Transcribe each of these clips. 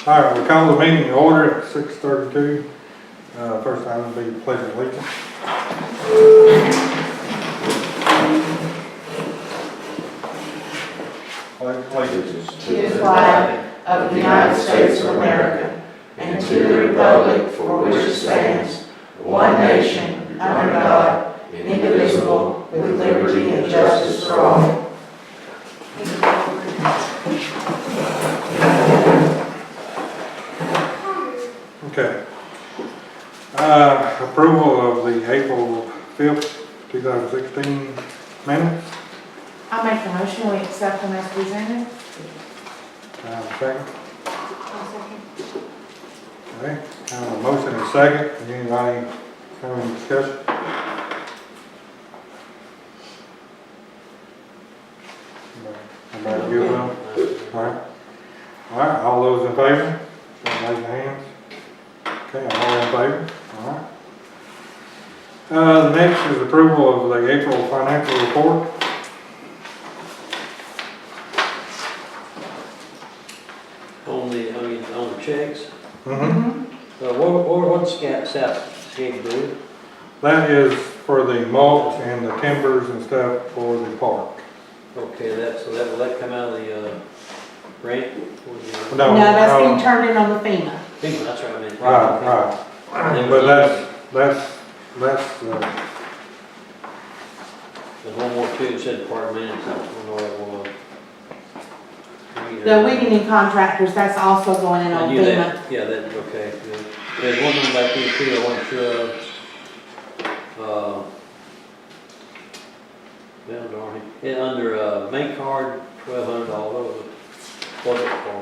All right, we call the meeting to order at 6:32. First item will be pledge of allegiance. Allegiance to the flag of the United States of America and to the republic for which it stands, one nation, under God, indivisible, with liberty and justice for all. Okay. Approval of the April 5th, 2016 minutes. I'll make the motion, we accept them as presented. Second. Okay, a motion and second. Anybody have any discussion? Anybody give them? All right. All right, all those in favor, raise your hands. Okay, all in favor? All right. The next is approval of the April financial report. On the checks. Mm-hmm. What's South do? That is for the mulch and the timbers and stuff for the park. Okay, will that come out of the grant? No, No, that's being turned in on the FEMA. That's right, I mean. Right. But that's There's one more too, it said part minutes, I don't know what it was. The weeding and contractors, that's also going in I on knew FEMA. that, yeah, okay, good. There's one thing back here too, I wasn't sure of. Well, darn it. Under main card, $1,200, what's it for?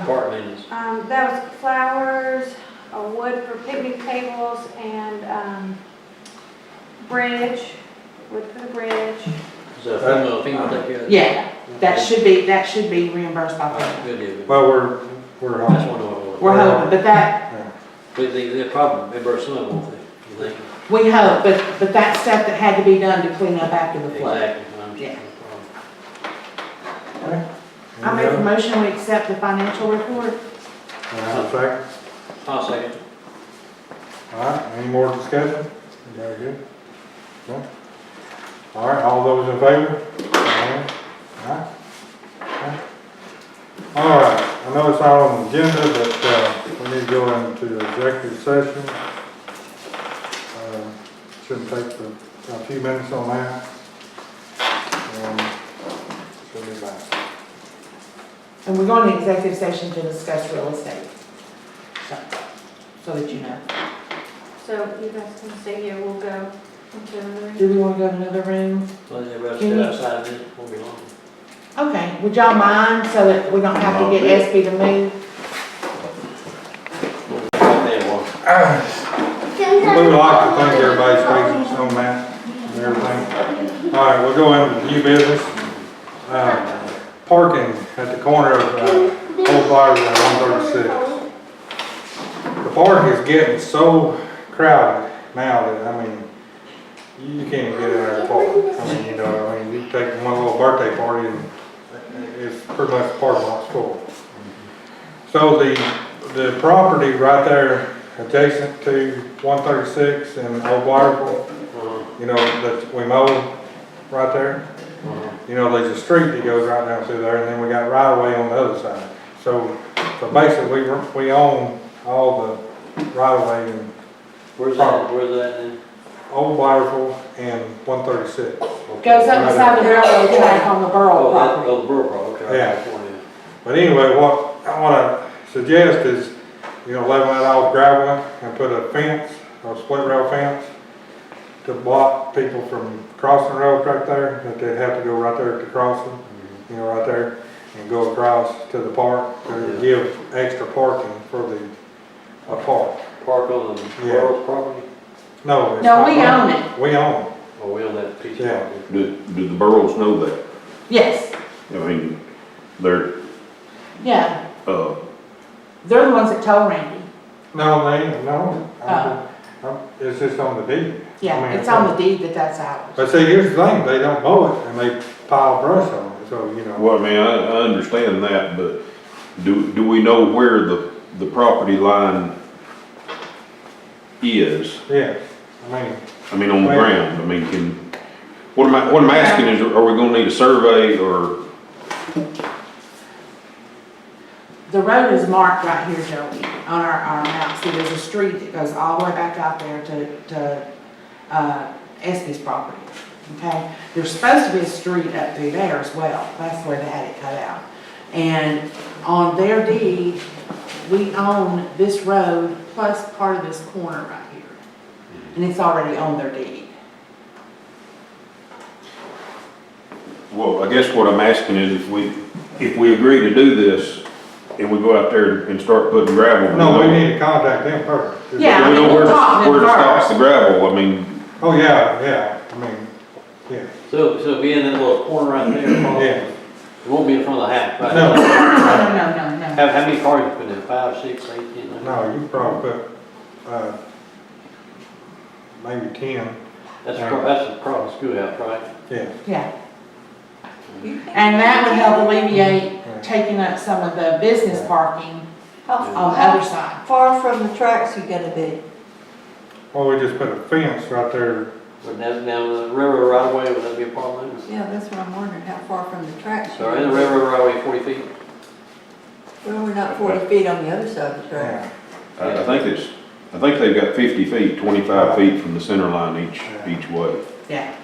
Part minutes. That was flowers, wood for picnic tables, and bridge, wood for the bridge. Is that FEMA take care of that? Yeah, that should be reimbursed by All right, FEMA. good. well, we're That's one of them. We're hoping, but that, They're probably reimburse some of them, won't they? You think? we hope, but that's stuff that had to be done to clean up after the flood. Exactly. Yeah. Okay. I make the motion, we accept the financial report. Second. I'll second. All right, any more discussion? Very good. Okay. All right, all those in favor? All right. Okay. All right, I know it's not on the agenda, but we need to go into executive session. Shouldn't take a few minutes on that. Should be back. And we're going to executive session to discuss real estate. So that you know. So you guys can stay here, we'll go into the room. Do we want to go to another room? Well, everybody Can sit you- outside a minute, won't be long. Okay, would y'all mind so that we don't have to get SB to move? We would like to thank everybody's patience on that and everything. All right, we'll go into new business. Parking at the corner of Old Blairsville and 136. The park is getting so crowded now that, I mean, you can't even get in there to park. I mean, you take one little birthday party and it's pretty much the parking lot's full. So the property right there adjacent to 136 and Old Blairsville, that we mow right there. There's a street that goes right down through there, and then we got right away on the other side. So basically we own all the right away in Where's that then? Old Blairsville and 136. Goes up beside the railroad track on the borough property. Oh, the borough property, okay. Yeah. But anyway, what I want to suggest is, level that off gravel and put a fence, a split rail fence, to block people from crossing the road right there, that they'd have to go right there to crossing, right there, and go across to the park to give extra parking for the park. Park on the borough property? No, it's No, not we mine. own it. We own it. Oh, we own that piece of Yeah. property. Do the boroughs know that? Yes, I mean, they're, yeah. uh, They're the ones that told Randy. No, it's just on the deed. Yeah, I mean, it's on the deed that's ours. But see, here's the thing, they don't mow it and they pile brush on it, so, well, I mean, I understand that, but Do we know where the property line is? Yes, I mean, on the ground, I mean, what I'm asking is, are we gonna need a survey or? The road is marked right here, Joey, on our map. See, there's a street that goes all the way back out there to Espy's property, okay? There's supposed to be a street up through there as well. That's where they had it cut out. And on their deed, we own this road plus part of this corner right here. And it's already on their deed. Well, I guess what I'm asking is if we agree to do this and we go out there and start putting gravel. no, we need to contact them first. Yeah, We know we'll talk to them where to stop first. the gravel, I mean, Oh, yeah, yeah. So it'll be in that little corner right there. Yeah. It won't be in front of the house, right? No. No. How many cars you put in? 5, 6, 8, 10? No, you can probably put, maybe 10, That's across the schoolhouse, right? yeah. Yeah. And that would help alleviate taking up some of the business parking on the other side. Far from the tracks you gotta be. Or we just put a fence right there. But down the railroad right away, would that be a problem? Yeah, that's what I'm wondering, how far from the tracks. So in the railroad right away, 40 feet? Well, we're not 40 feet on the other side of the track. I think they've got 50 feet, 25 feet from the center line each way. Yeah.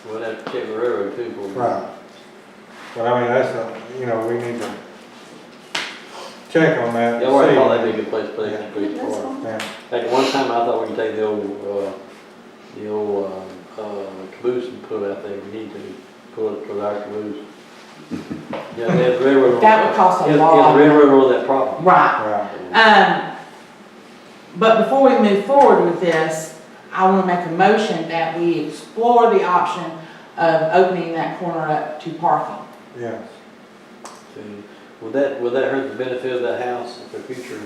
We'll have to check the railroad too for you. Right. But I mean, that's we need to check on that. Yeah, well, I thought that'd be a good place to play that street That's for. fine. Yeah. Like one time I thought we could take the old caboose and put it out there. We need to pull it for our caboose. Yeah, there's railroad. That would cost a Yeah, lot. the railroad on that property. Right. Right. But before we move forward with this, I want to make a motion that we explore the option of opening that corner up to parking. Yeah. So, would that hurt the benefit of that house for the future?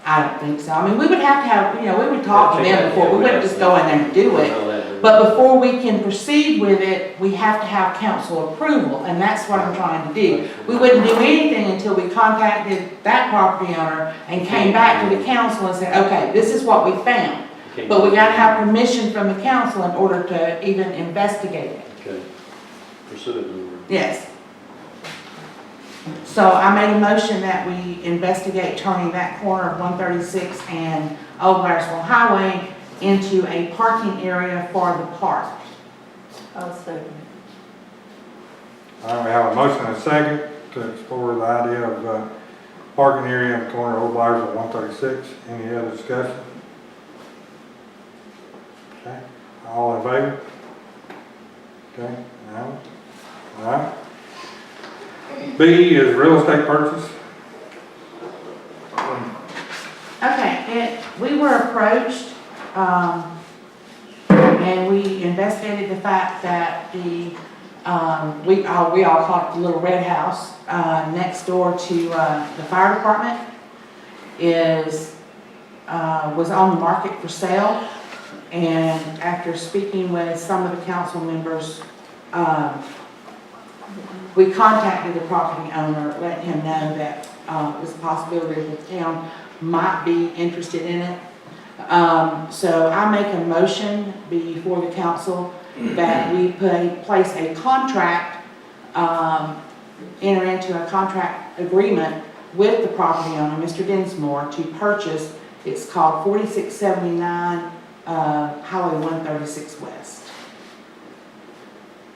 I don't think so. I mean, we would have to have, we would talk to them before, we wouldn't just go in there and do it. But before we can proceed with it, we have to have council approval, and that's what I'm trying to do. We wouldn't do anything until we contacted that property owner and came back to the council and said, okay, this is what we found. But we gotta have permission from the council in order to even investigate it. Okay. Pursue it. Yes. So I made a motion that we investigate turning that corner of 136 and Old Blairsville Highway into a parking area for the park. I'll second. All right, we have a motion and a second to explore the idea of parking area in the corner of Old Blairsville 136. Any other discussion? Okay, all in favor? Okay, no? All right. B is real estate purchase. Okay, we were approached, and we investigated the fact that we all call it the little red house, next door to the fire department was on the market for sale. And after speaking with some of the council members, we contacted the property owner, letting him know that it was a possibility that the town might be interested in it. So I make a motion before the council that we place a contract, enter into a contract agreement with the property owner, Mr. Dinsmore, to purchase, it's called 4679 Highway 136 West.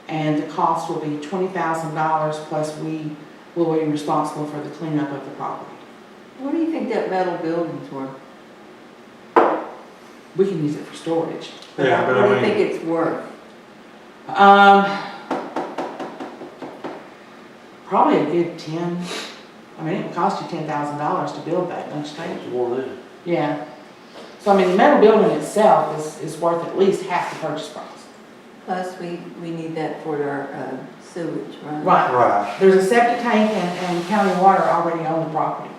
And the cost will be $20,000, plus we will be responsible for the cleanup of the property. What do you think that metal building's worth? We can use it for storage. Yeah, but What do you I think mean, it's worth? Probably a good 10. I mean, it would cost you $10,000 to build that, don't you think? It's more than that. Yeah. So I mean, the metal building itself is worth at least half the purchase price. Plus, we need that for our sewage, right? Right. right. There's a septic tank and county water already on the property.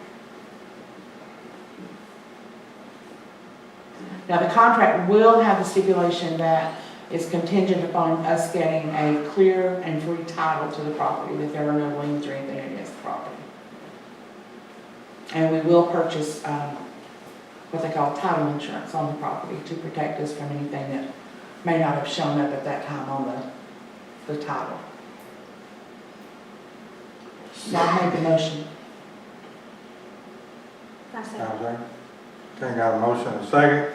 Now, the contract will have the stipulation that it's contingent upon us getting a clear and free title to the property, that there are no liens or anything against the property. And we will purchase, what they call title insurance on the property to protect us from anything that may not have shown up at that time on the title. So I'll make a motion. I said, Okay, got a motion and a second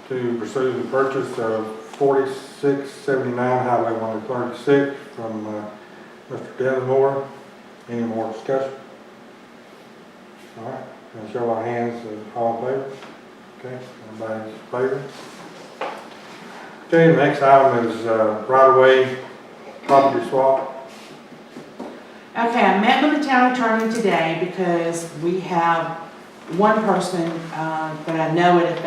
to pursue the purchase of 4679 Highway 136 from Mr. Desmore. Any more discussion? All right, and show our hands, all in favor? Okay, everybody's in favor? Okay, the next item is right-of-way property swap. Okay, I met with the town attorney today because we have one person, but I know it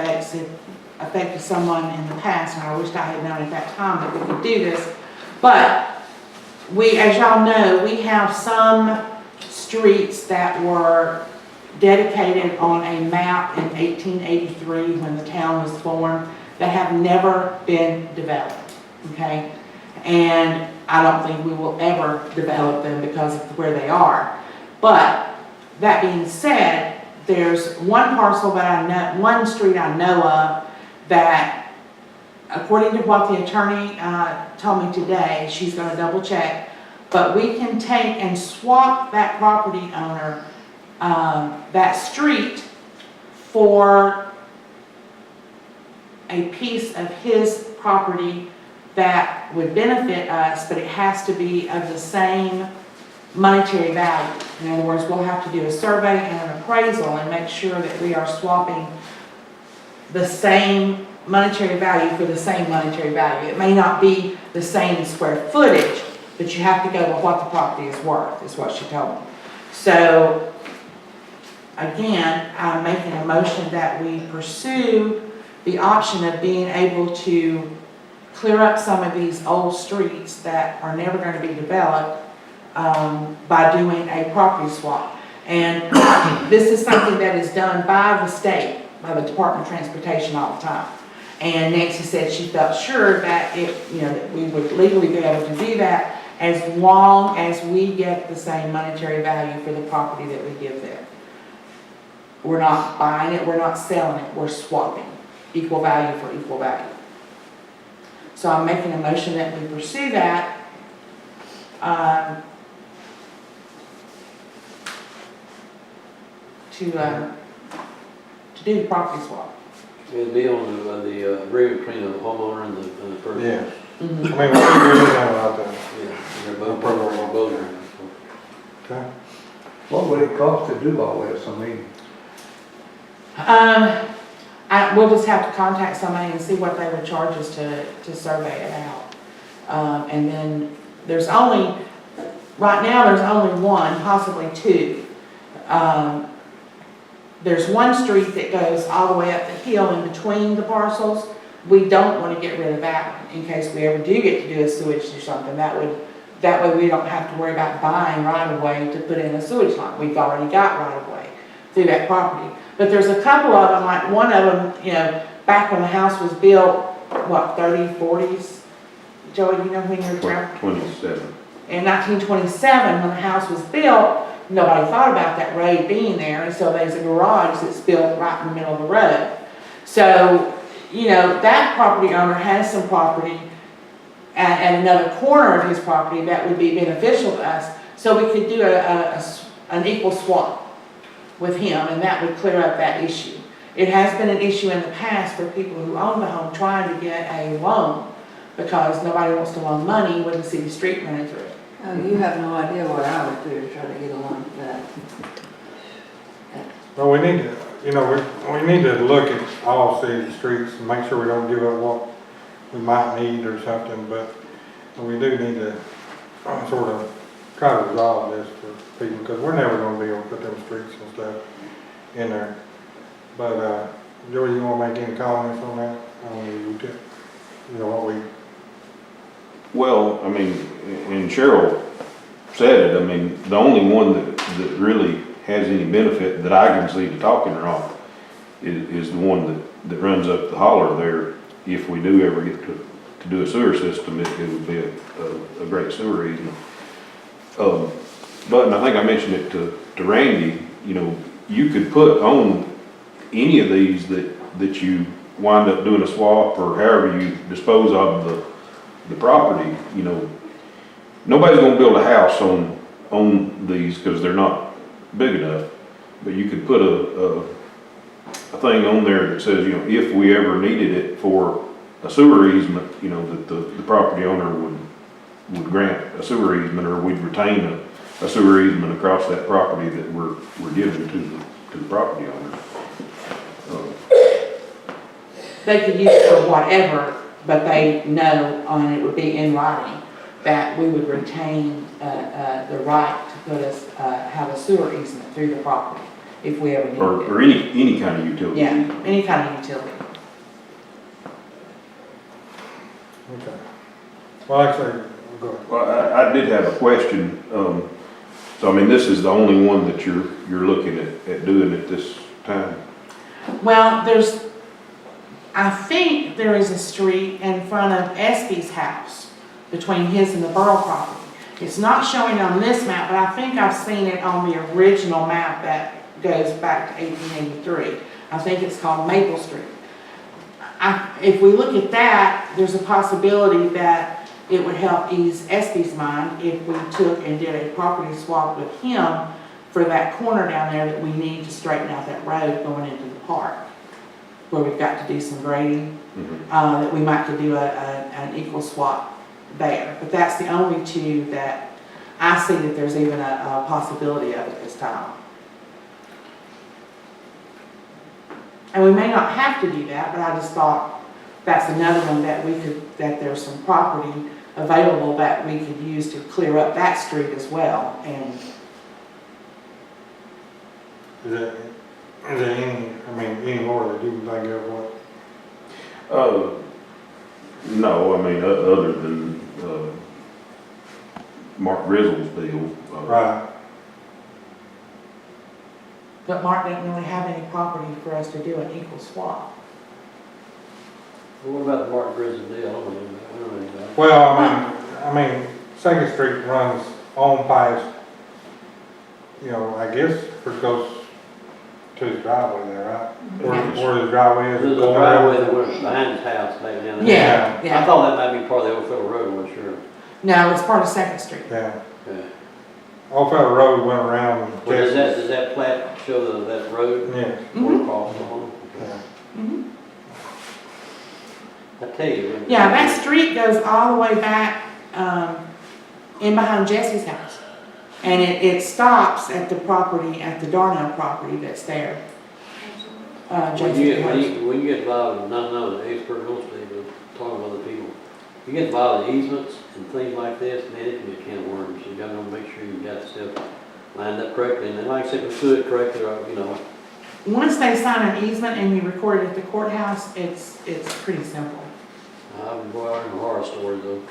affected someone in the past, and I wished I had known at that time that we could do this. But we, as y'all know, we have some streets that were dedicated on a map in 1883 when the town was formed that have never been developed, okay? And I don't think we will ever develop them because of where they are. But that being said, there's one parcel that I know, one street I know of that, according to what the attorney told me today, she's gonna double check, but we can take and swap that property owner, that street for a piece of his property that would benefit us, but it has to be of the same monetary value. In other words, we'll have to do a survey and an appraisal and make sure that we are swapping the same monetary value for the same monetary value. It may not be the same square footage, but you have to go with what the property is worth, is what she told me. So, again, I'm making a motion that we pursue the option of being able to clear up some of these old streets that are never going to be developed by doing a property swap. And this is something that is done by the state, by the Department of Transportation all the time. And Nancy said she felt sure that that we would legally be able to do that as long as we get the same monetary value for the property that we give them. We're not buying it, we're not selling it, we're swapping. Equal value for equal value. So I'm making a motion that we pursue that. To do the property swap. It'd be on the agreement between the homeowner and the person. Yeah. I Mhm. mean, we're doing that about that. Yeah, they're both agreements. Okay. What would it cost to do all this? I mean, We'll just have to contact somebody and see what they would charge us to survey it out. And then right now there's only one, possibly two. There's one street that goes all the way up the hill in between the parcels. We don't want to get rid of that one in case we ever do get to do a sewage or something. That way we don't have to worry about buying right of way to put in a sewage line. We've already got right of way through that property. But there's a couple of them, like one of them, back when the house was built, what, 30s, 40s? Joey, you know when you were around? 27. In 1927, when the house was built, nobody thought about that road being there, and so there's a garage that's built right in the middle of the road. So, that property owner has some property at another corner of his property that would be beneficial to us, so we could do an equal swap with him, and that would clear up that issue. It has been an issue in the past for people who own the home trying to get a loan, because nobody wants to loan money when the city street running through it. Oh, you have no idea what I would do to try to get along with that. Well, we need to, we need to look at all city streets and make sure we don't give up what we might need or something, but we do need to sort of try to resolve this for people, because we're never gonna be able to put them streets and stuff in there. But, Joey, you wanna make any comments on that? What we, Well, I mean, and Cheryl said it, I mean, the only one that really has any benefit that I can see to talking her off is the one that runs up the holler there. If we do ever get to do a sewer system, it would be a great sewer easement. But, and I think I mentioned it to Randy, you could put on any of these that you wind up doing a swap or however you dispose of the property, you know, nobody's gonna build a house on these because they're not big enough. But you could put a thing on there that says, you know, if we ever needed it for a sewer easement, you know, that the property owner would grant a sewer easement, or we'd retain a sewer easement across that property that we're giving to the property owner. They could use it for whatever, but they know, and it would be in writing, that we would retain the right to put us, have a sewer easement through the property if we ever needed it. Or any kind of utility. Yeah, any kind of utility. Okay. Well, actually, go ahead. Well, I did have a question. So I mean, this is the only one that you're looking at doing at this time? Well, I think there is a street in front of Espy's house between his and the borough property. It's not showing on this map, but I think I've seen it on the original map that goes back to 1883. I think it's called Maple Street. If we look at that, there's a possibility that it would help ease Espy's mind if we took and did a property swap with him for that corner down there that we need to straighten out that road going into the park, where we've got to do some grading, that we might could do an equal swap there. But that's the only two that I see that there's even a possibility of at this time. And we may not have to do that, but I just thought that's another one that that there's some property available that we could use to clear up that street as well. And Is there any more that you can think of what? No, I mean, other than, Mark Grizzle's deal. Right. but Mark didn't really have any property for us to do an equal swap. Well, what about the Mark Grizzle deal? I don't know. Well, I mean, Second Street runs on past, you know, I guess it goes to his driveway there, right? Where the driveway is. There's a driveway that went behind his house back down there. Yeah, I yeah. thought that might be part of the Old Federal Road, I wasn't sure. No, it's part of Second Street. Yeah. Yeah. Old Federal Road went around. Well, does that plat show that road? Yeah. Or across the hall? Yeah. Mhm. I tell you. Yeah, that street goes all the way back, in behind Jessey's house. And it stops at the property, at the Darnell property that's there. When Jessey's house. you get involved in, not knowing the expert real estate, but talking with other people, you get involved in easements and things like this, man, it can be a can of worms. You gotta make sure you've got stuff lined up correctly, and then like I said, if you do it correctly, or, you know. Once they sign an easement and you record it at the courthouse, it's pretty simple. I would go out in the horror story though.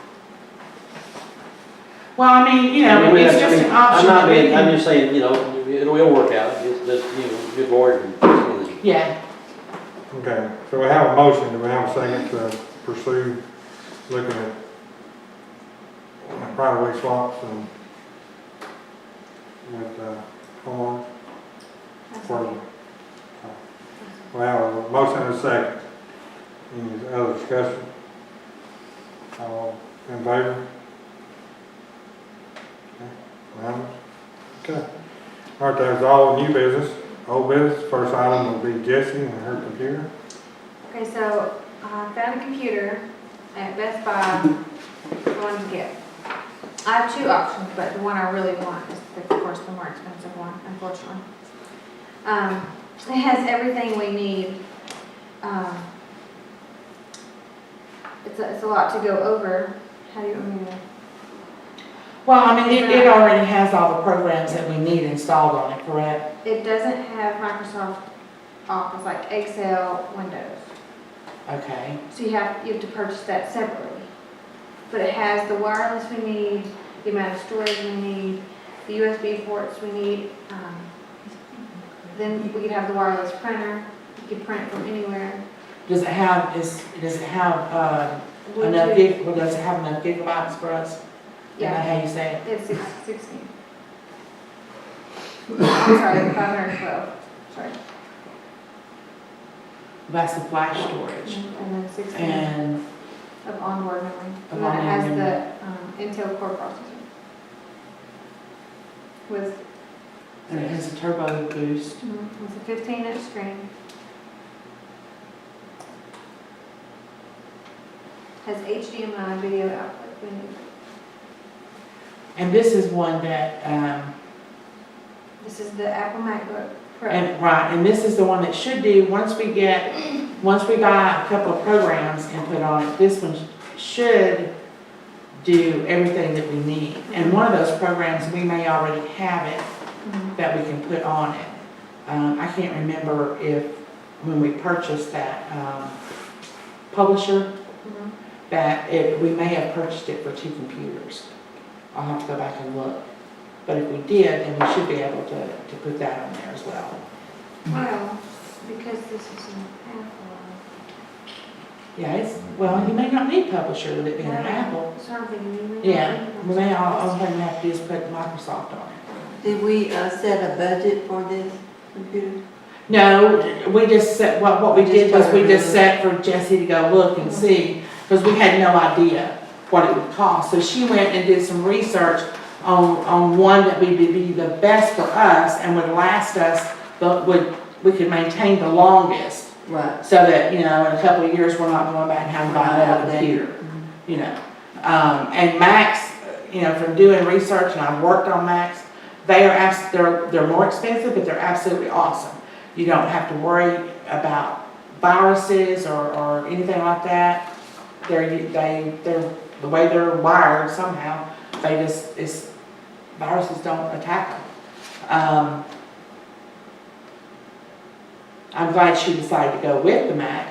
Well, I mean, you know, it's just an option. that we can- I'm just saying, you know, it'll work out, it's just, you know, good Lord. Yeah, Okay, so we have a motion, do we have a second to pursue looking at right of way swaps and with homeowners? We have a motion and a second. Any other discussion? All in favor? Okay. Okay. All right, there's all new business. Old business, first item will be Jessey and her computer. Okay, so I found a computer at Best Buy, the one to get. I have two options, but the one I really want is, of course, the more expensive one, unfortunately. It has everything we need. It's a lot to go over. How do you want me to? well, I mean, it already has all the programs that we need installed on it, correct? It doesn't have Microsoft Office, like Excel, Windows. Okay. So you have to purchase that separately. But it has the wireless we need, the amount of storage we need, the USB ports we need. Then we could have the wireless printer. You could print from anywhere. Does it have, does it have, enough Bluetooth. does it have enough gigabytes for us? Is that Yeah, how you say it? it's 16. I'm sorry, 512, sorry. That's the flash storage. And then 16 And, of onboard memory. Of And then it has onboard the Intel core processor. With, and it has a turbo boost. with a 15-inch screen. Has HDMI video output. when you- And this is one that, This is the Apple MacBook Pro. and this is the one that should do, once we buy a couple of programs and put on it, this one should do everything that we need. And one of those programs, we may already have it Mhm. that we can put on it. I can't remember if, when we purchased that, publisher, Mhm. we may have purchased it for 2 computers. I'll have to go back and look. But if we did, then we should be able to put that on there as well. Well, because this is an Apple. Yeah, well, you may not need publisher with it being an Apple. So I'm thinking you may. Yeah, we may, all thing we have to do is put Microsoft on it. Did we set a budget for this computer? No, we just set, what we did was we just set for Jessey to go look and see, because we had no idea what it would cost. So she went and did some research on one that would be the best for us and would last us, we could maintain the longest. Right. So that, in a couple of years, we're not going back and having to buy another computer, And Macs, from doing research, and I've worked on Macs, they're more expensive, but they're absolutely awesome. You don't have to worry about viruses or anything like that. They're the way they're wired somehow, viruses don't attack them. I'm glad she decided to go with the Mac.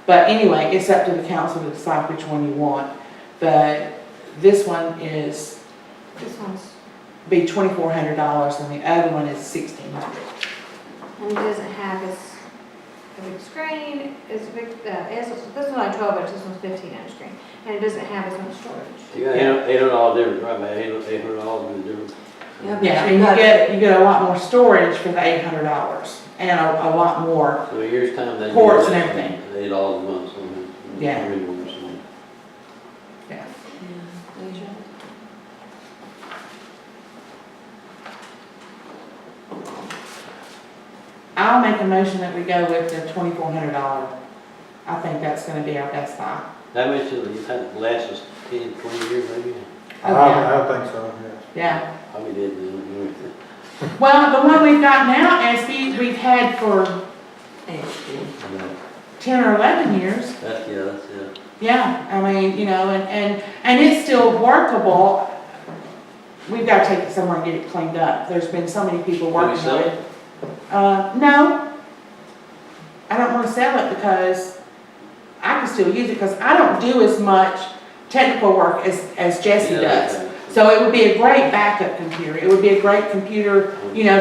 But anyway, it's up to the council to decide which one you want. But this one This one's, be $2,400 and the other one is $1,600. and it doesn't have a big screen, it's a big, this one's like 12 inch, this one's 15-inch screen. And it doesn't have as much storage. You got $800 difference, right, man, $800 is the difference. but Yeah, you and got- you get a lot more storage for the $800 and a lot more. So a year's time, that. Ports and everything. $8 a month, so. Yeah. Yeah. Yeah, Asia. I'll make a motion that we go with the $2,400. I think that's gonna be our best buy. How much of you had to last us 10, 20 years maybe? Oh, yeah. I don't think so, Yeah. Probably did then. Well, the one we've got now, SB, we've had for HD. 10 or 11 years. That's it. Yeah, I mean, and it's still workable. We've got to take it somewhere and get it cleaned up. There's been so many people Can we working sell on it? it. No. I don't want to sell it because I can still use it because I don't do as much technical work as Jessey Yeah, does. okay. So it would be a great backup computer. It would be a great computer,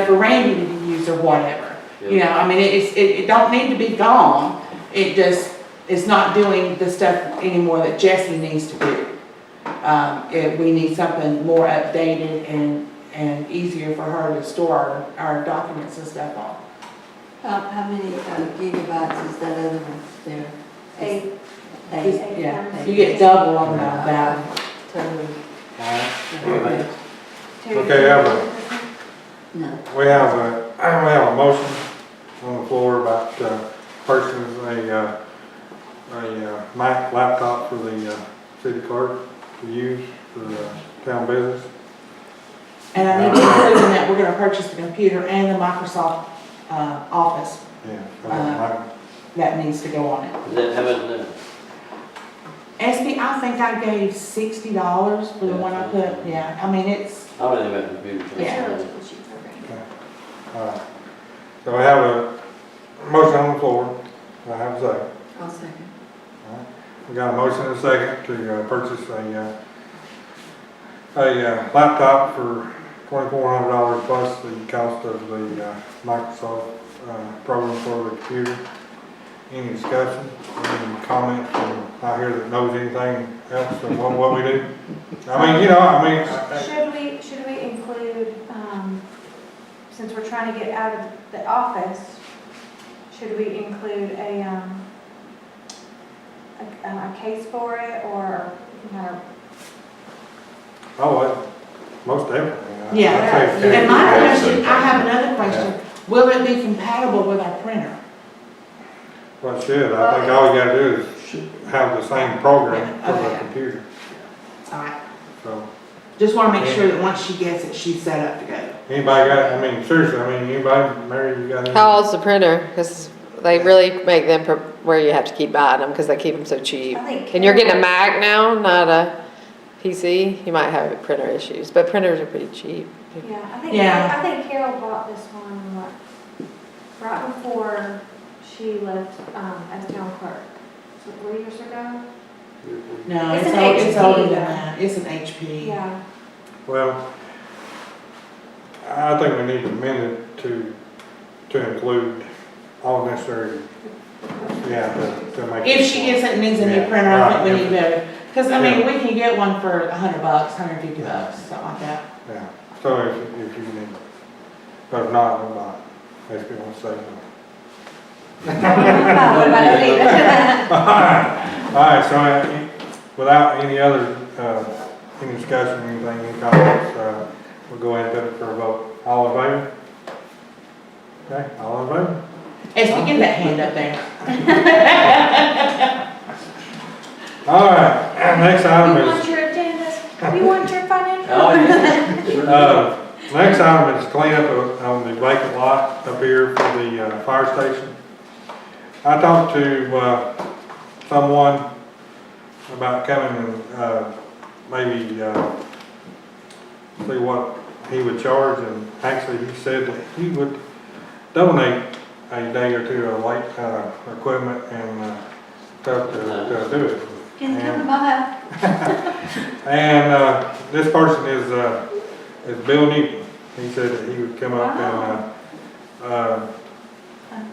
for Randy to use or whatever. Yeah. It don't need to be gone. It just, it's not doing the stuff anymore that Jessey needs to do. We need something more updated and easier for her to store our documents and stuff on. How many gigabytes is that other one there? 8. Yeah, you get double on that. Totally. Okay, No. we have a motion on the floor about purchasing a Mac laptop for the city clerk to use for the town business. And I need to include in that, we're gonna purchase the computer and the Microsoft Office Yeah. that needs to go on it. Is that, how much is that? SB, I think I gave $60 for the one I put, yeah, I mean, it's, I don't know about computers. Yeah. Relatively cheap program. Alright. So we have a motion on the floor. Do I have a second? I'll second. We got a motion and a second to purchase a laptop for $2,400 plus the cost of the Microsoft program for the computer. Any discussion, any comments from out here that knows anything else of what we do? since we're trying to get out of the office, should we include a case for it, or, you know? Oh, most definitely. Yeah. I'd say And my case. question, I have another question. Will it be compatible with our printer? Well, it should. I think all you gotta do is have the same program for the Okay. computer, All right. so. Just want to make sure that once she gets it, she's set up to go. Anybody got, I mean, seriously, I mean, anybody, Mary, you got any? How old's the printer? Because they really make them where you have to keep buying them because they keep them so cheap. I think. And you're getting a Mac now, not a PC, you might have printer issues, but printers are pretty cheap. Yeah, Yeah. I think Carol bought this one, right before she left, as town clerk. So 3 years ago? No, It's it's, an it's HP, older than though. that. It's an HP. Yeah. Well, I think we need to amend it to include all necessary, yeah, to make. If she gets it and needs a new Yeah, printer, I think we right. need better. Because, I mean, we can get one for $100, $150, something like that. Yeah, so if you need, but if not, we'll buy it. Basically, we'll say no. What about it? All right, so without any other, any discussion, anything, any comments, we'll go ahead and put it for a vote. All in favor? Okay, all in favor? Esty, get that hand up there. All right, next You item want is, your agenda? You want your financial? Oh, yeah. next item is cleanup on the vacant lot up here for the fire station. I talked to someone about coming and maybe see what he would charge, and actually he said that he would donate a day or two of light equipment and stuff to do it. Can you come by? And this person is Bill Newton. He said that he would come up and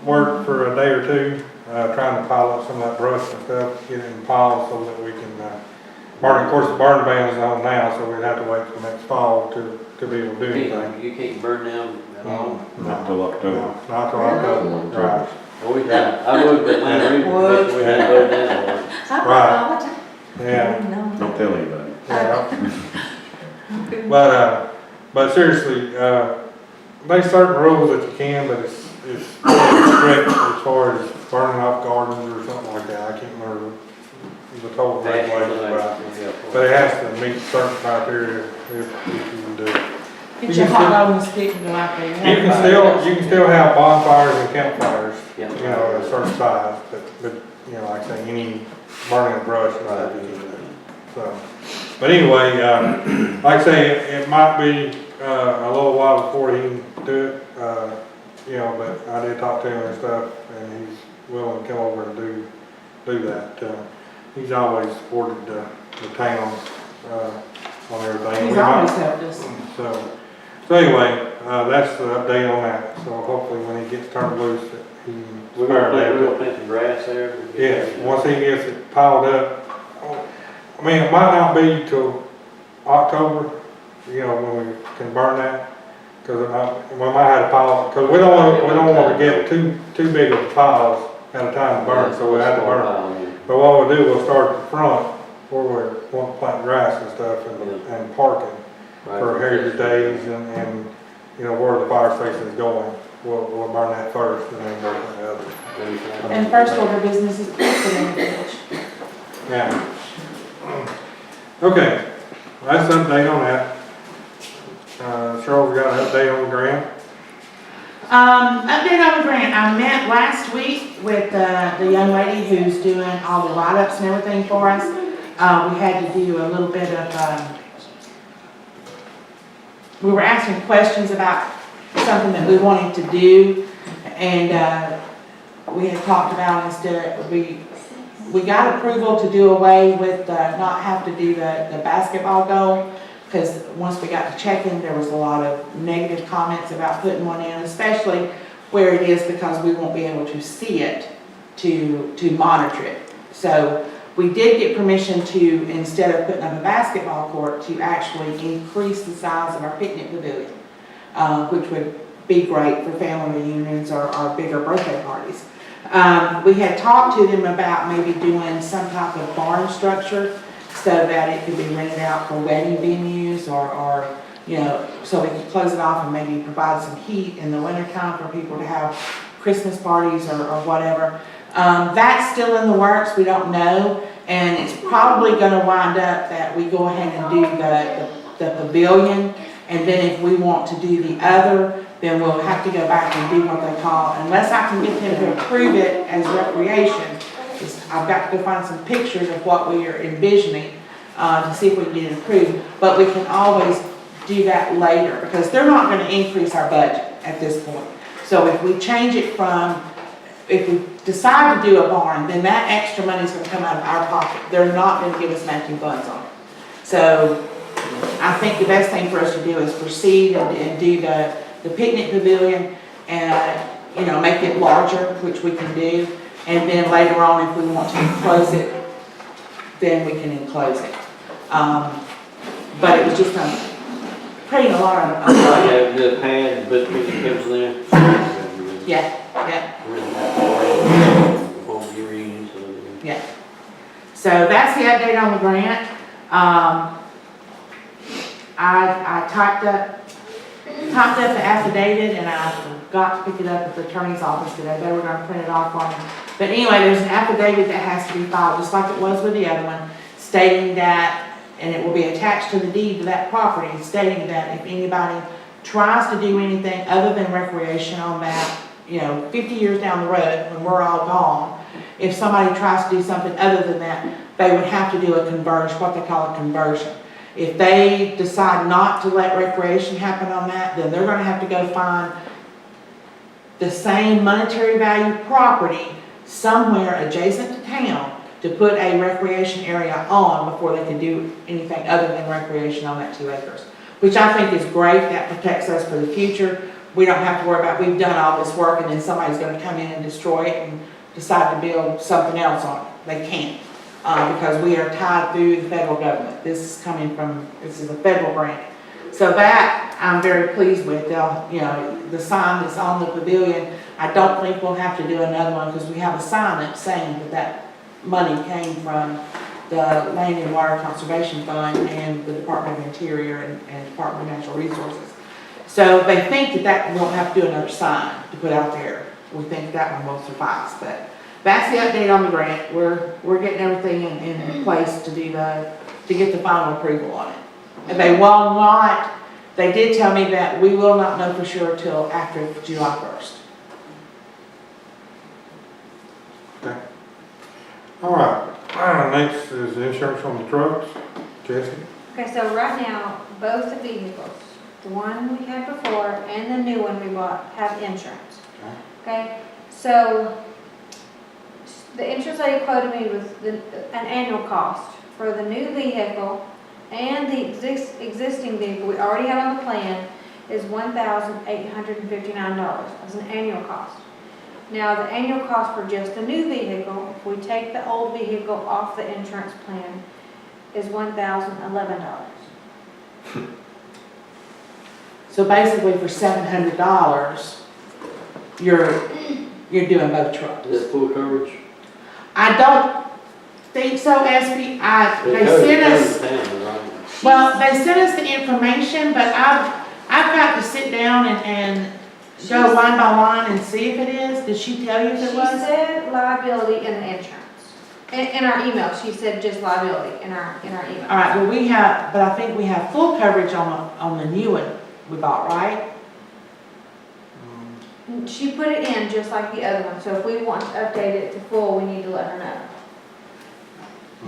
work for a day or two, trying to pile up some of that brush and stuff, get it in piles so that we can burn. Of course, the burn ban is on now, so we'd have to wait till next fall to be able to do anything. You can't burn down at all. Not till October. No, not till October, right. Always have, I would, but land reading, we had to vote down. Right. Yeah. Don't tell anybody. Yeah. But seriously, there's certain rules that you can, but it's really strict as far as burning off gardens or something like that. I can't remember the total regulations about it. But it has to meet certain criteria if you can do it. Get your hot dog and stick and go out there. You can still have bonfires and campfires, Yeah. you know, a certain size, but, you know, like I say, any burning of brush and stuff you can do. So, but anyway, like I say, it might be, a little while before he can do it, you know, but I did talk to him and stuff, and he's willing to come over and do that. He's always supported the town, on everything. He's always helped us. So anyway, that's the update on that. So hopefully when he gets turned loose, that he can We're spare gonna that. plant some grass there. Yes, once he gets it piled up, I mean, it might not be till October, you know, when we can burn that. Cause we might have to pile, cause we don't want to get too big of piles at a time to burn, so we have to burn. But what we'll do, we'll start at the front where we want to plant grass and stuff and parking for Heritage Days and, you know, where the fire station is going. We'll burn that first and then go to the other. And first order of business is put in the village. Yeah. Okay, that's an update on that. Cheryl's got an update on the grant. Update on the grant. I met last week with the young lady who's doing all the write-ups and everything for us. We had to do a little bit of, we were asking questions about something that we wanted to do, and we had talked about instead, we got approval to do away with, not have to do the basketball goal, because once we got to checking, there was a lot of negative comments about putting one in, especially where it is, because we won't be able to see it to monitor it. So we did get permission to, instead of putting up a basketball court, to actually increase the size of our picnic pavilion, which would be great for family reunions or bigger birthday parties. We had talked to them about maybe doing some type of barn structure so that it could be rented out for wedding venues or you know, so we could close it off and maybe provide some heat in the wintertime for people to have Christmas parties or whatever. That's still in the works, we don't know, and it's probably gonna wind up that we go ahead and do the pavilion, and then if we want to do the other, then we'll have to go back and do what they call, unless I can get them to approve it as recreation, I've got to go find some pictures of what we are envisioning, to see if we can get it approved, but we can always do that later, because they're not gonna increase our budget at this point. So if we change it from, if we decide to do a barn, then that extra money is gonna come out of our pocket. They're not gonna give us matching funds on it. So I think the best thing for us to do is proceed and do the picnic pavilion and, you know, make it larger, which we can do. And then later on, if we want to enclose it, then we can enclose it. But it was just putting a lot of. Yeah, the pad, but the cables there. Yeah. Yeah. So that's the update on the grant. I typed up the affidavit and I forgot to pick it up at the attorney's office today. They were gonna print it off for me. But anyway, there's an affidavit that has to be filed, just like it was with the other one, stating that, and it will be attached to the deed to that property, stating that if anybody tries to do anything other than recreation on that, you know, 50 years down the road, when we're all gone, if somebody tries to do something other than that, they would have to do a conversion, what they call a conversion. If they decide not to let recreation happen on that, then they're gonna have to go find the same monetary value property somewhere adjacent to town to put a recreation area on before they can do anything other than recreation on that 2 acres. Which I think is great, that protects us for the future. We don't have to worry about, we've done all this work and then somebody's gonna come in and destroy it and decide to build something else on it. They can't, because we are tied through the federal government. This is a federal grant. So that I'm very pleased with. You know, the sign that's on the pavilion, I don't think we'll have to do another one because we have a sign that's saying that money came from the Land and Water Conservation Fund and the Department of Interior and Department of Natural Resources. So they think that we won't have to do another sign to put out there. We think that one will suffice. But that's the update on the grant. We're getting everything in place to get the final approval on it. And they will not, they did tell me that we will not know for sure till after July 1st. Okay. All right. Next is insurance on the trucks. Jessey? Okay, so right now, both the vehicles, the one we had before and the new one we bought, have insurance. Okay, so the insurance lady quoted me with an annual cost for the new vehicle and the existing vehicle we already have on the plan is $1,859 as an annual cost. Now, the annual cost for just the new vehicle, if we take the old vehicle off the insurance plan, is $1,011. So basically for $700, you're doing both trucks. Is that full coverage? I don't think so, SB. They sent us, well, they sent us the information, but I've got to sit down and go line by line and see if it is. Did she tell you if it She was? said liability in the insurance. In our email, she said just liability in our email. All right, well, but I think we have full coverage on the new one we bought, right? She put it in just like the other one, so if we want to update it to full, we need to let her know.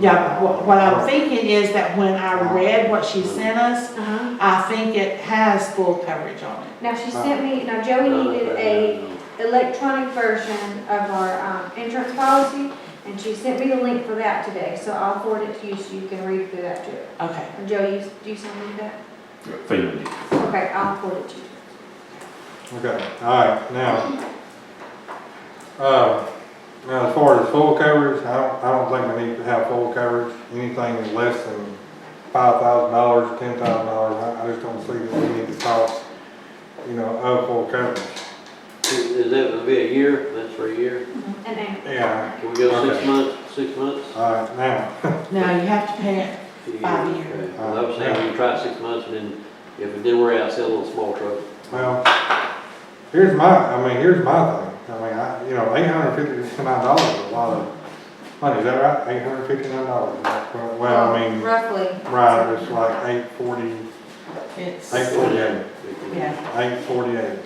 Yeah, what I'm thinking is that when I read what she sent us, I think it has full coverage on it. Now, she sent me, now Joey needed a electronic version of our insurance policy, and she sent me the link for that today, so I'll forward it to you so you can read through that too. Okay. And Joey, do you send me that? Feeling. Okay, I'll forward it to you. Okay, all right, now as far as full coverage, I don't think we need to have full coverage. Anything less than $5,000, $10,000, I just don't see that we need to talk you know, of full coverage. Is that gonna be a year? That's for a year? And then, Yeah, Can we go Okay. 6 months, 6 months? all right, now, No, you have to pay it. 5 years. Okay. 'Cause I was saying, we can try 6 months, and then if it didn't work out, sell a little small truck. well, here's my thing. I mean, you know, $859 is a lot of money, is that right? $859. Well, I mean, roughly. right, it's like 840, It's, 848, yeah. 848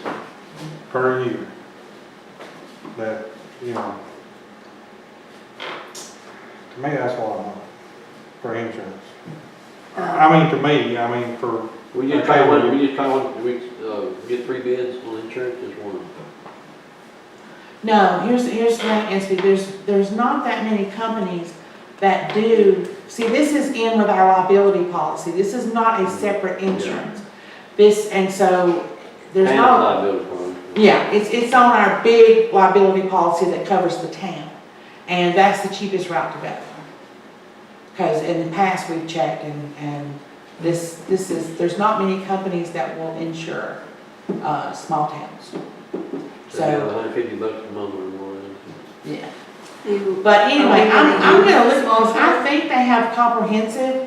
per year. That, you know, to me, that's a lot of money for insurance. I mean, for, We just try one, we get 3 bids on insurance, just one. No, here's the thing, Nancy, there's not that many companies that do, see, this is in with our liability policy, this is not a separate insurance. This, and so, there's And no, liability for them. yeah, it's on our big liability policy that covers the town, and that's the cheapest route to go. Because in the past, we've checked, and this is, there's not many companies that will insure, small towns. So, $150 a month or more. yeah. You- But anyway, I'm gonna look, Small because I think they have comprehensive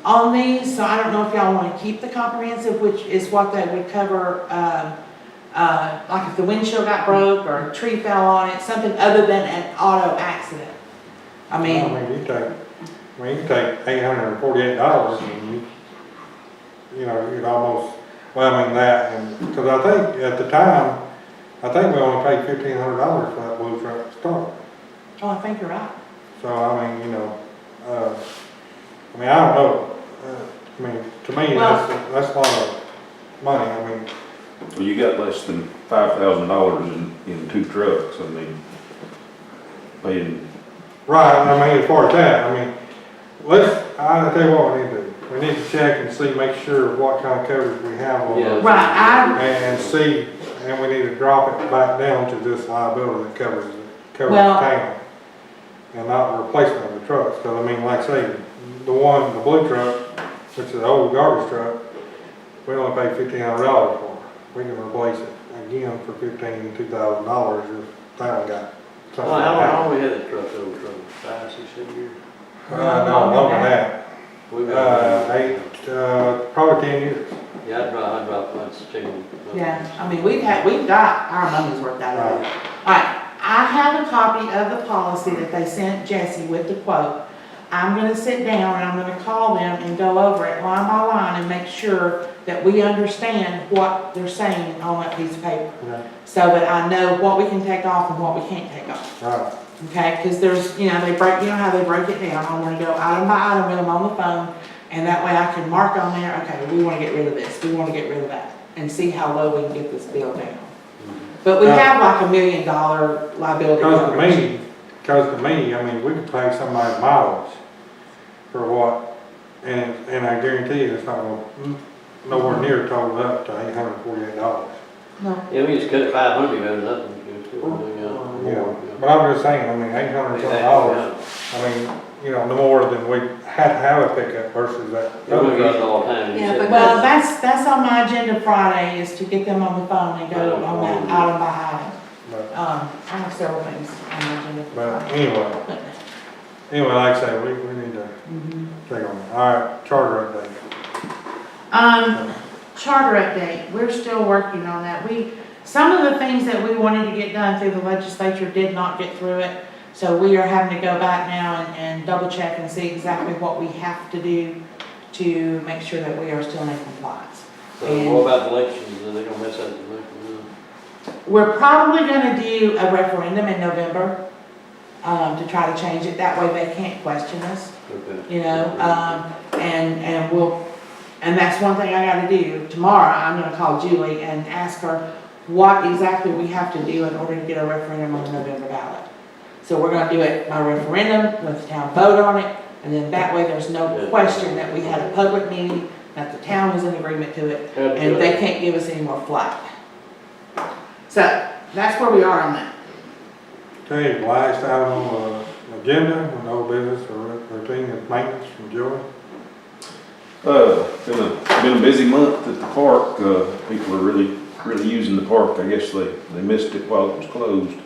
on these, so I don't know if y'all wanna keep the comprehensive, which is what they would cover, like if the windshield got broke or a tree fell on it, something other than an auto accident. I mean, you take $848 and you know, you'd almost, well, I mean that, and, because I think at the time, I think we only paid $1,500 for that blue truck to start. oh, I think you're right. So, I mean, you know, I mean, I don't know, I mean, to me, Well- that's a lot of money, I mean, Well, you got less than $5,000 in 2 trucks, I mean, paying, right, I mean, as far as that, I mean, I'll tell you what we need to do. We need to check and see, make sure what kind of coverage we have on Yeah. those. Right, And see, and we need to drop it back down to just liability that covers the Well- town. And not replacement of the trucks, because I mean, like I say, the blue truck, which is the old garbage truck, we only paid $1,500 for. We can replace it again for $2,000 if town got something. How long we had that truck, old truck? 5, 6, 7 years? No, longer than that. We've got, Probably 10 years. yeah, I dropped once, chicken. yeah, I mean, we've got our money's worth out of it. Alright, I have a copy of the policy that they sent Jessey with the quote. I'm gonna sit down and I'm gonna call them and go over it line by line and make sure that we understand what they're saying on that piece of paper. Right. So that I know what we can take off and what we can't take off, Right. okay? Cause there's, you know, how they break it down. I'm gonna go item by item with them on the phone, and that way I can mark on there, okay, we wanna get rid of this, we wanna get rid of that, and see how low we can get this bill down. But we have like $1 million liability coverage. Because to me, I mean, we could pay somebody mileage for what, and I guarantee you, it's not gonna, nowhere near total up to $848. No. Yeah, we just cut it 500, better than nothing. Yeah, but I'm just saying, I mean, $800, I mean, you know, no more than we had to have a pickup versus that We're other gonna use it truck. all the time. Yeah, but Well, that's on my agenda Friday, is to get them on the phone and go on that item by item. But- I have several things on my agenda for But Friday. anyway, like I say, we need to Mhm. check on it. All right, charter update. Charter update, we're still working on that. Some of the things that we wanted to get done through the legislature did not get through it. So we are having to go back now and double check and see exactly what we have to do to make sure that we are still in compliance. So what about the elections? Are they gonna mess up the elections? We're probably gonna do a referendum in November, to try to change it. That way they can't question us. Okay. You know, and that's one thing I gotta do. Tomorrow, I'm gonna call Julie and ask her what exactly we have to do in order to get a referendum on the November ballot. So we're gonna do it by referendum, let the town vote on it, and then that way there's no question that we had a public meeting, that the town was in agreement to it, and they can't give us any more flack. So, that's where we are on that. Okay, last item on the agenda, no business or routine and maintenance from Joey. been a busy month at the park, people are really really using the park. I guess they missed it while it was closed.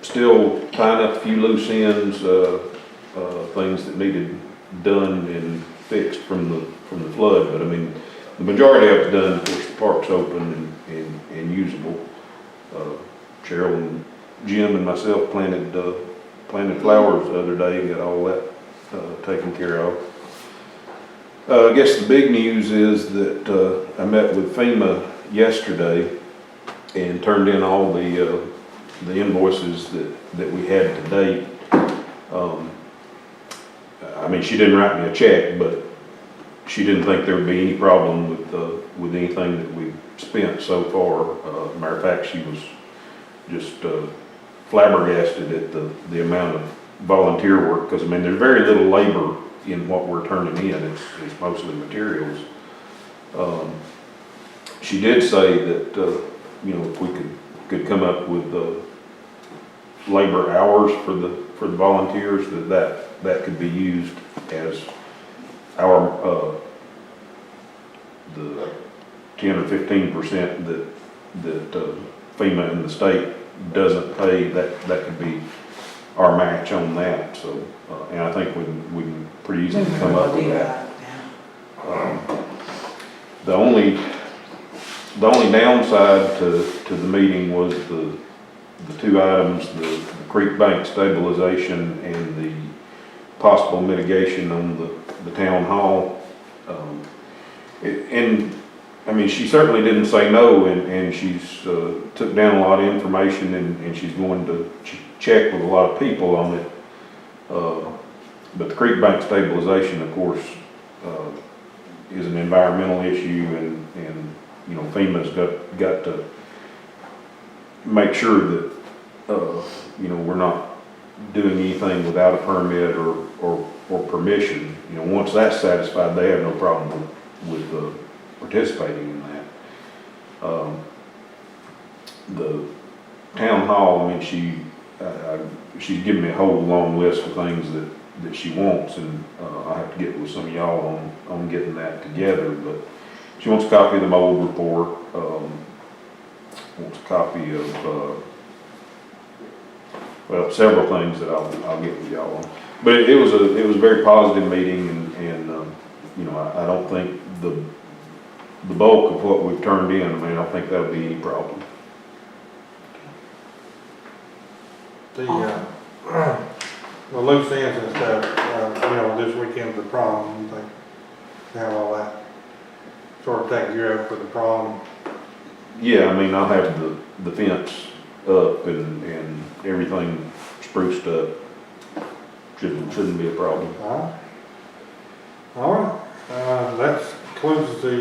Still tying up a few loose ends, things that needed done and fixed from the flood, but I mean, the majority of it's done. Of course, the park's open and usable. Cheryl and Jim and myself planted flowers the other day, got all that taken care of. I guess the big news is that I met with FEMA yesterday and turned in all the invoices that we had to date. I mean, she didn't write me a check, but she didn't think there would be any problem with anything that we've spent so far. Matter of fact, she was just flabbergasted at the amount of volunteer work, because I mean, there's very little labor in what we're turning in. It's mostly materials. She did say that if we could come up with labor hours for the volunteers, that could be used as our the 10 or 15% that FEMA and the state doesn't pay, that could be our match on that. So, and I think we can pretty easily come up with that. The only downside to the meeting was the two items, the creek bank stabilization and the possible mitigation on the town hall. And I mean, she certainly didn't say no, and she's took down a lot of information, and she's going to check with a lot of people on it. But the creek bank stabilization, of course, is an environmental issue, and FEMA's got to make sure that we're not doing anything without a permit or permission. Once that's satisfied, they have no problem with participating in that. The town hall, I mean, she's given me a whole long list of things that she wants, and I have to get with some of y'all on getting that together. But she wants a copy of the mold report, wants a copy of several things that I'll get with y'all on. But it was a very positive meeting, and I don't think the bulk of what we've turned in, I mean, I don't think that'll be any problem. The loose ends and stuff, this weekend's the prom, you think, have all that sort of taken care of for the prom? Yeah, I mean, I'll have the fence up and everything spruced up. Shouldn't be a problem. All right, that concludes the,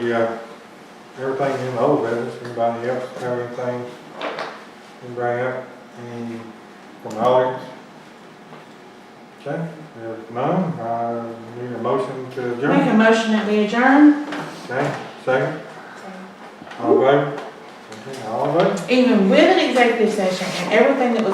everything in the old business. Anybody else have anything to bring up? Any from the audience? Okay, if none, I need a motion to adjourn. Make a motion that we adjourn, Okay, second? All in favor? Okay, all in favor? even with an executive session and everything that was